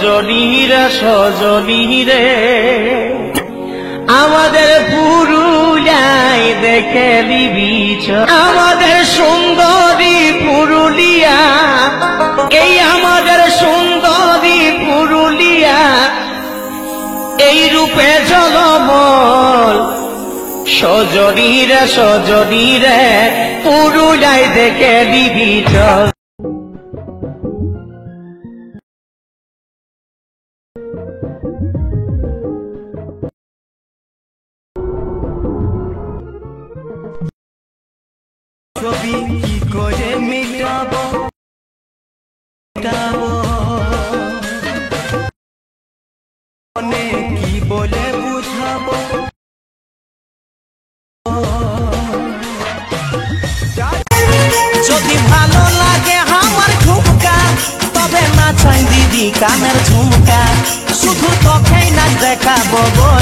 সজনীরা সজনীরে আমাদের পুরুলিয়ায় দেখে দিবি আমাদের সুন্দরী পুরুলিয়া এই আমাদের সুন্দরী পুরুলিয়া এই রূপে ঝলমল সজনীরা সজনীরে পুরুলিয়ায় দেখে দিবি চল। ছবি কি করে মেটাবো মনে কি বলে বুঝাবো যদি ভালো লাগে আমার ঝুমকা তবে নাচাই দিদি কানের ঝুমকা শুধু তোকেই না দেখাবো গো